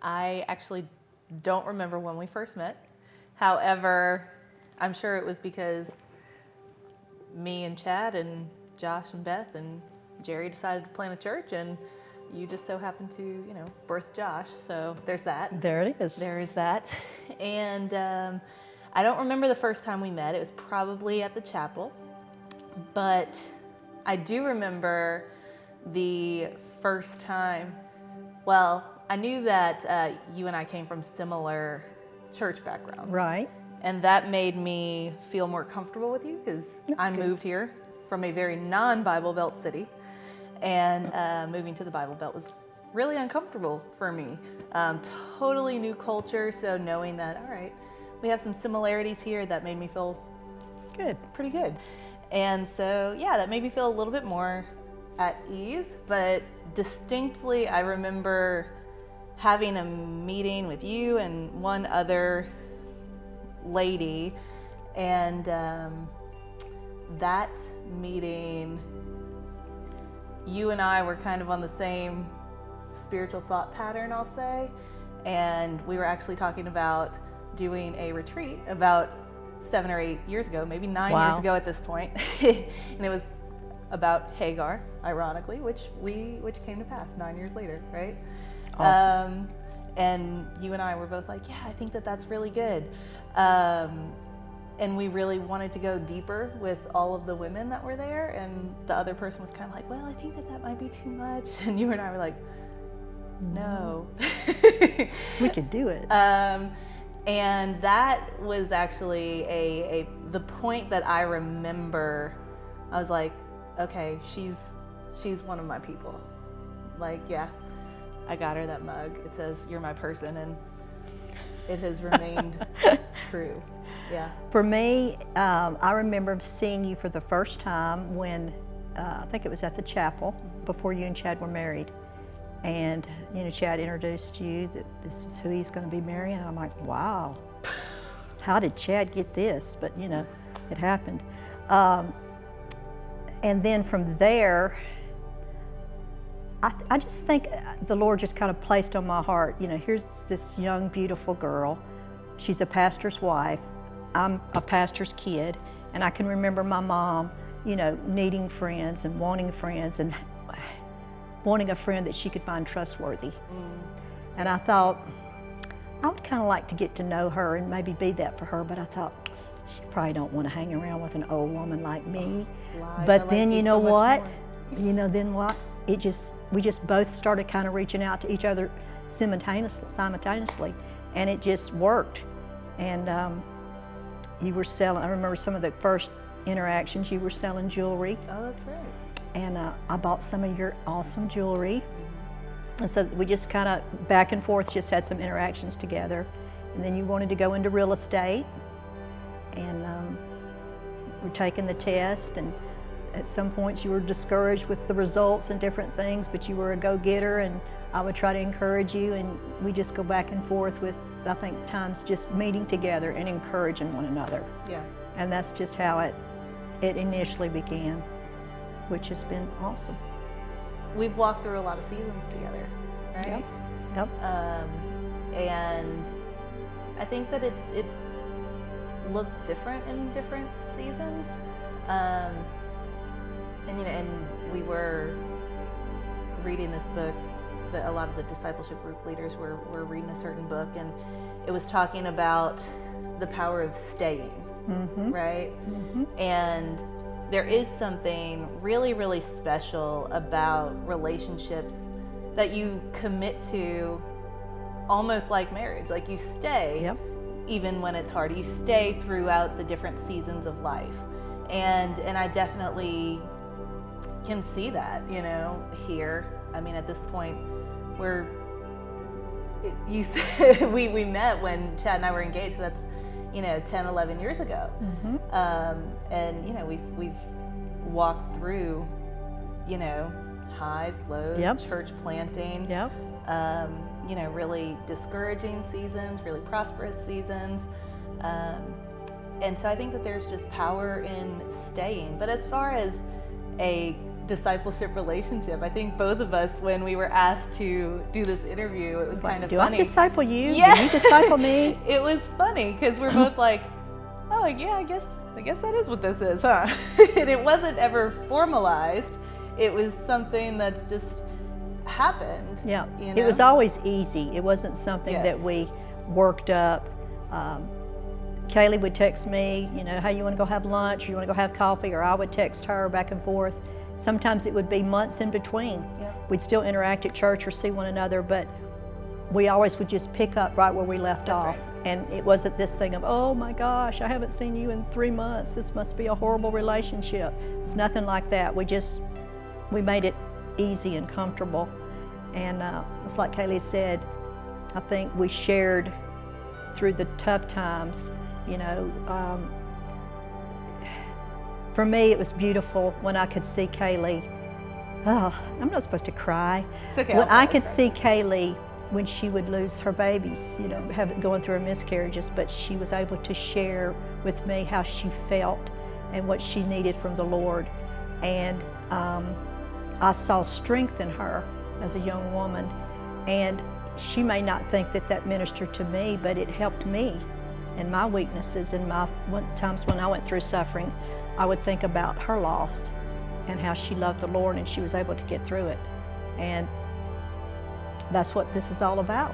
I actually don't remember when we first met. However, I'm sure it was because me and Chad and Josh and Beth and Jerry decided to plant a church, and you just so happened to, birth Josh. So there's that. There it is. There is that. And I don't remember the first time we met. It was probably at the chapel. But I do remember the first time, I knew that you and I came from similar church backgrounds. Right. And that made me feel more comfortable with you because I moved here from a very non-Bible Belt city. And moving to the Bible Belt was really uncomfortable for me. Totally new culture, so knowing that, all right, we have some similarities here, that made me feel pretty good. And so, that made me feel a little bit more at ease, but distinctly I remember having a meeting with you and one other lady, and that meeting, you and I were kind of on the same spiritual thought pattern, I'll say, and we were actually talking about doing a retreat about 7 or 8 years ago, maybe 9 years ago at this point. And it was about Hagar, ironically, which came to pass 9 years later, right? Awesome. And you and I were both like, I think that's really good. And we really wanted to go deeper with all of the women that were there. And the other person was kind of like, I think that might be too much. And you and I were like, no. We could do it. And that was actually the point that I remember. I was like, okay, she's one of my people. Like, I got her that mug. It says, "You're my person," and it has remained true. Yeah. For me, I remember seeing you for the first time when, I think it was at the chapel, before you and Chad were married. And, Chad introduced you that this was who he's going to be marrying. And I'm like, wow, how did Chad get this? But, it happened. And then from there, I just think the Lord just kind of placed on my heart, here's this young, beautiful girl. She's a pastor's wife. I'm a pastor's kid. And I can remember my mom, needing friends and wanting a friend that she could find trustworthy. And I thought, I would kind of like to get to know her and maybe be that for her, but I thought, she probably don't want to hang around with an old woman like me. But then you know what? Then what? We just both started kind of reaching out to each other simultaneously, and it just worked. And you were selling, I remember some of the first interactions, you were selling jewelry. Oh, that's right. And I bought some of your awesome jewelry. And so we just kind of back and forth just had some interactions together. And then you wanted to go into real estate, and we're taking the test, and at some points you were discouraged with the results and different things, but you were a go-getter, and I would try to encourage you, and we just go back and forth with, I think, times just meeting together and encouraging one another. Yeah. And that's just how it initially began, which has been awesome. We've walked through a lot of seasons together, right? Yep. And I think that it's looked different in different seasons. And we were reading this book that a lot of the discipleship group leaders were reading a certain book, and it was talking about the power of staying, right? And there is something really, really special about relationships that you commit to, almost like marriage. Like, you stay even when it's hard. You stay throughout the different seasons of life. And I definitely can see that, here. I mean, at this point, you said we met when Chad and I were engaged, so that's 10, 11 years ago. And we've walked through highs, lows, church planting, really discouraging seasons, really prosperous seasons, and so I think that there's just power in staying. But as far as a discipleship relationship. I think both of us, when we were asked to do this interview, it was kind of funny. Do I disciple you? Yeah. Do you disciple me? It was funny because we're both like, oh yeah, I guess that is what this is, huh? And it wasn't ever formalized. It was something that's just happened. Yeah, you know? It was always easy. It wasn't something Yes. that we worked up. Kalie would text me, you know, hey, you want to go have lunch, or you want to go have coffee, or I would text her back and forth. Sometimes it would be months in between. Yep. We'd still interact at church or see one another, but we always would just pick up right where we left That's off. right. And it wasn't this thing of, oh my gosh, I haven't seen you in 3 months. This must be a horrible relationship. It's nothing like that. We made it easy and comfortable. And it's like Kalie said, I think we shared through the tough times. You know, for me, it was beautiful when I could see Kalie. Oh, I'm not supposed to cry. It's okay. When I could see Kalie when she would lose her babies, you know, going through her miscarriages, but she was able to share with me how she felt and what she needed from the Lord. And I saw strength in her as a young woman. And she may not think that ministered to me, but it helped me in my weaknesses, in my times when I went through suffering. I would think about her loss and how she loved the Lord and she was able to get through it. And that's what this is all about.